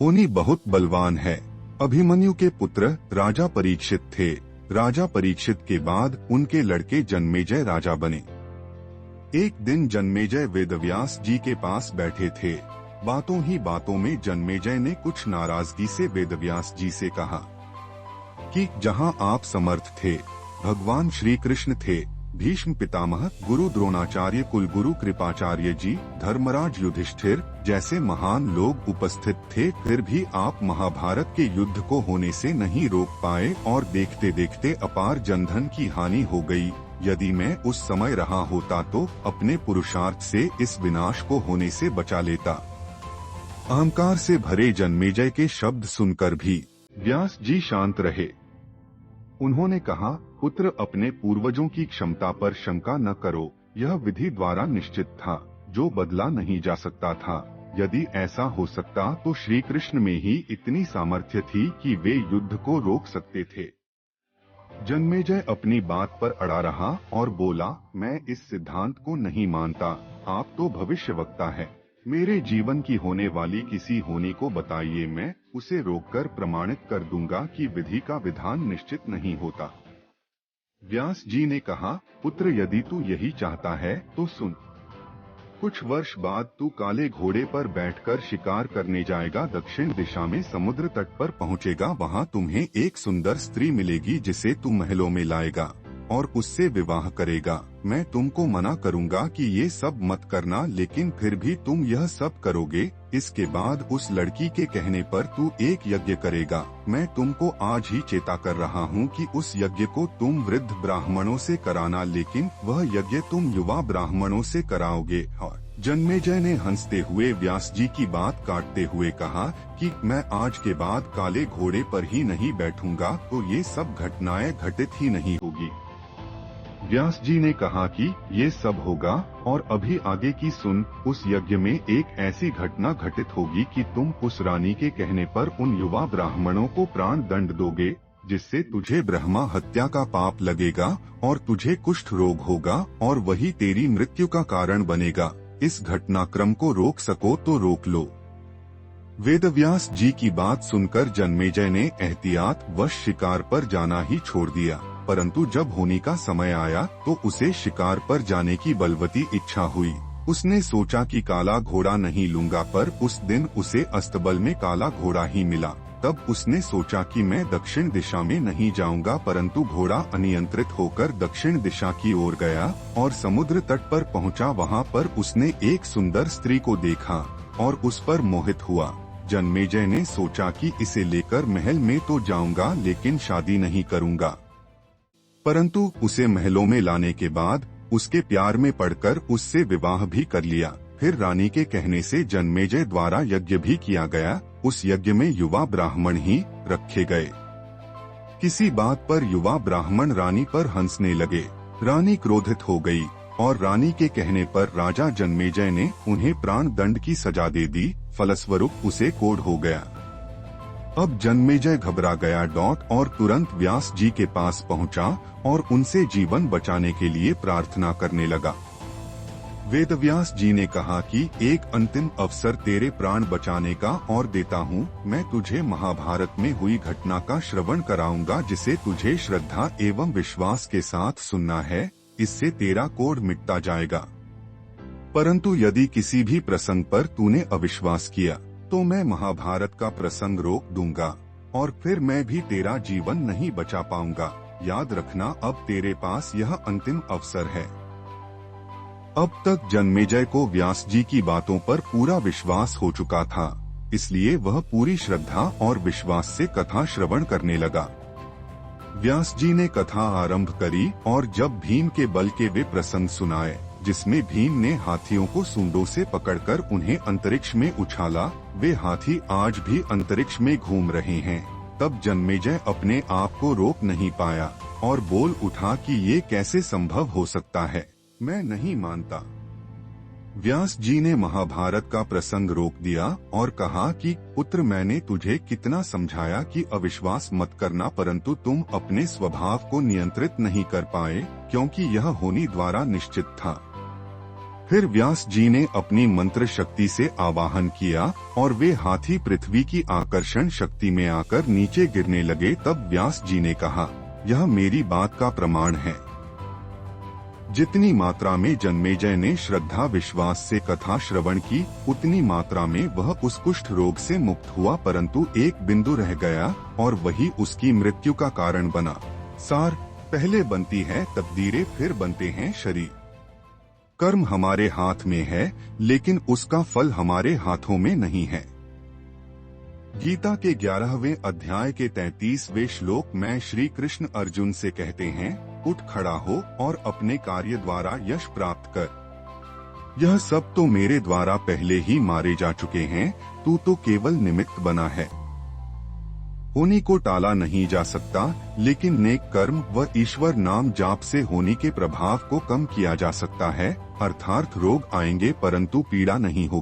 होनी बहुत बलवान है। अभिमन्यु के पुत्र राजा परीक्षित थे। राजा परीक्षित के बाद उनके लड़के जन्मेजय राजा बने। एक दिन जन्मेजय वेदव्यास जी के पास बैठे थे। बातों ही बातों में जन्मेजय ने कुछ नाराजगी से वेदव्यास जी से कहा कि जहां आप समर्थ थे, भगवान श्री कृष्ण थे, भीष्म पितामह, गुरु द्रोणाचार्य, कुलगुरु कृपाचार्य जी, धर्मराज युधिष्ठिर जैसे महान लोग उपस्थित थे, फिर भी आप महाभारत के युद्ध को होने से नहीं रोक पाए और देखते देखते अपार जनधन की हानि हो गई। यदि मैं उस समय रहा होता तो अपने पुरुषार्थ से इस विनाश को होने से बचा लेता। अहंकार से भरे जन्मेजय के शब्द सुनकर भी व्यास जी शांत रहे। उन्होंने कहा, पुत्र, अपने पूर्वजों की क्षमता पर शंका न करो। यह विधि द्वारा निश्चित था, जो बदला नहीं जा सकता था। यदि ऐसा हो सकता तो श्री कृष्ण में ही इतनी सामर्थ्य थी कि वे युद्ध को रोक सकते थे। जन्मेजय अपनी बात पर अड़ा रहा और बोला, मैं इस सिद्धांत को नहीं मानता। आप तो भविष्यवक्ता है। मेरे जीवन की होने वाली किसी होनी को बताइए, मैं उसे रोककर प्रमाणित कर दूंगा कि विधि का विधान निश्चित नहीं होता। व्यास जी ने कहा, पुत्र, यदि तू यही चाहता है तो सुन। कुछ वर्ष बाद तू काले घोड़े पर बैठकर शिकार करने जाएगा। दक्षिण दिशा में समुद्र तट पर पहुंचेगा। वहां तुम्हें एक सुंदर स्त्री मिलेगी जिसे तू महलों में लाएगा और उससे विवाह करेगा। मैं तुमको मना करूंगा कि ये सब मत करना, लेकिन फिर भी तुम यह सब करोगे। इसके बाद उस लड़की के कहने पर तू एक यज्ञ करेगा। मैं तुमको आज ही चेता कर रहा हूँ कि उस यज्ञ को तुम वृद्ध ब्राह्मणों से कराना, लेकिन वह यज्ञ तुम युवा ब्राह्मणों से कराओगे। और जन्मेजय ने हंसते हुए व्यास जी की बात काटते हुए कहा कि मैं आज के बाद काले घोड़े पर ही नहीं बैठूंगा तो ये सब घटनाएं घटित ही नहीं होगी। व्यास जी ने कहा कि ये सब होगा, और अभी आगे की सुन। उस यज्ञ में एक ऐसी घटना घटित होगी कि तुम उस रानी के कहने पर उन युवा ब्राह्मणों को प्राण दंड दोगे, जिससे तुझे ब्रह्मा हत्या का पाप लगेगा और तुझे कुष्ठ रोग होगा और वही तेरी मृत्यु का कारण बनेगा। इस घटनाक्रम को रोक सको तो रोक लो। वेदव्यास जी की बात सुनकर जन्मेजय ने एहतियात वश शिकार पर जाना ही छोड़ दिया, परंतु जब होने का समय आया तो उसे शिकार पर जाने की बलवती इच्छा हुई। उसने सोचा कि काला घोड़ा नहीं लूंगा, पर उस दिन उसे अस्तबल में काला घोड़ा ही मिला। तब उसने सोचा कि मैं दक्षिण दिशा में नहीं जाऊंगा, परंतु घोड़ा अनियंत्रित होकर दक्षिण दिशा की ओर गया और समुद्र तट पर पहुंचा। वहां पर उसने एक सुंदर स्त्री को देखा और उस पर मोहित हुआ। जन्मेजय ने सोचा कि इसे लेकर महल में तो जाऊंगा, लेकिन शादी नहीं करूंगा। परंतु उसे महलों में लाने के बाद उसके प्यार में पड़कर उससे विवाह भी कर लिया। फिर रानी के कहने से जन्मेजय द्वारा यज्ञ भी किया गया। उस यज्ञ में युवा ब्राह्मण ही रखे गए। किसी बात पर युवा ब्राह्मण रानी पर हंसने लगे। रानी क्रोधित हो गई और रानी के कहने पर राजा जन्मेजय ने उन्हें प्राण दंड की सजा दे दी। फलस्वरूप उसे कोढ़ हो गया। अब जन्मेजय घबरा गया और तुरंत व्यास जी के पास पहुंचा और उनसे जीवन बचाने के लिए प्रार्थना करने लगा। वेदव्यास जी ने कहा कि एक अंतिम अवसर तेरे प्राण बचाने का और देता हूँ। मैं तुझे महाभारत में हुई घटना का श्रवण कराऊंगा, जिसे तुझे श्रद्धा एवं विश्वास के साथ सुनना है। इससे तेरा कोढ़ मिटता जाएगा। परंतु यदि किसी भी प्रसंग पर तूने अविश्वास किया तो मैं महाभारत का प्रसंग रोक दूंगा और फिर मैं भी तेरा जीवन नहीं बचा पाऊंगा। याद रखना, अब तेरे पास यह अंतिम अवसर है। अब तक जन्मेजय को व्यास जी की बातों पर पूरा विश्वास हो चुका था, इसलिए वह पूरी श्रद्धा और विश्वास से कथा श्रवण करने लगा। व्यास जी ने कथा आरंभ करी और जब भीम के बल के वे प्रसंग सुनाए, जिसमें भीम ने हाथियों को सूंडों से पकड़कर उन्हें अंतरिक्ष में उछाला, वे हाथी आज भी अंतरिक्ष में घूम रहे हैं। तब जन्मेजय अपने आप को रोक नहीं पाया और बोल उठा कि ये कैसे संभव हो सकता है, मैं नहीं मानता। व्यास जी ने महाभारत का प्रसंग रोक दिया और कहा कि पुत्र, मैंने तुझे कितना समझाया कि अविश्वास मत करना, परंतु तुम अपने स्वभाव को नियंत्रित नहीं कर पाए, क्योंकि यह होनी द्वारा निश्चित था। फिर व्यास जी ने अपनी मंत्र शक्ति से आवाहन किया और वे हाथी पृथ्वी की आकर्षण शक्ति में आकर नीचे गिरने लगे। तब व्यास जी ने कहा, यह मेरी बात का प्रमाण है। जितनी मात्रा में जन्मेजय ने श्रद्धा विश्वास से कथा श्रवण की, उतनी मात्रा में वह उस कुष्ठ रोग से मुक्त हुआ, परंतु एक बिंदु रह गया और वही उसकी मृत्यु का कारण बना। सार, पहले बनती है तकदीरें, फिर बनते हैं शरीर। कर्म हमारे हाथ में है, लेकिन उसका फल हमारे हाथों में नहीं है। गीता के 11वें अध्याय के 33वें श्लोक में श्री कृष्ण अर्जुन से कहते हैं, उठ खड़ा हो और अपने कार्य द्वारा यश प्राप्त कर। यह सब तो मेरे द्वारा पहले ही मारे जा चुके हैं, तू तो केवल निमित्त बना है। होनी को टाला नहीं जा सकता, लेकिन नेक कर्म व ईश्वर नाम जाप से होनी के प्रभाव को कम किया जा सकता है। अर्थात रोग आएंगे परंतु पीड़ा नहीं होगी।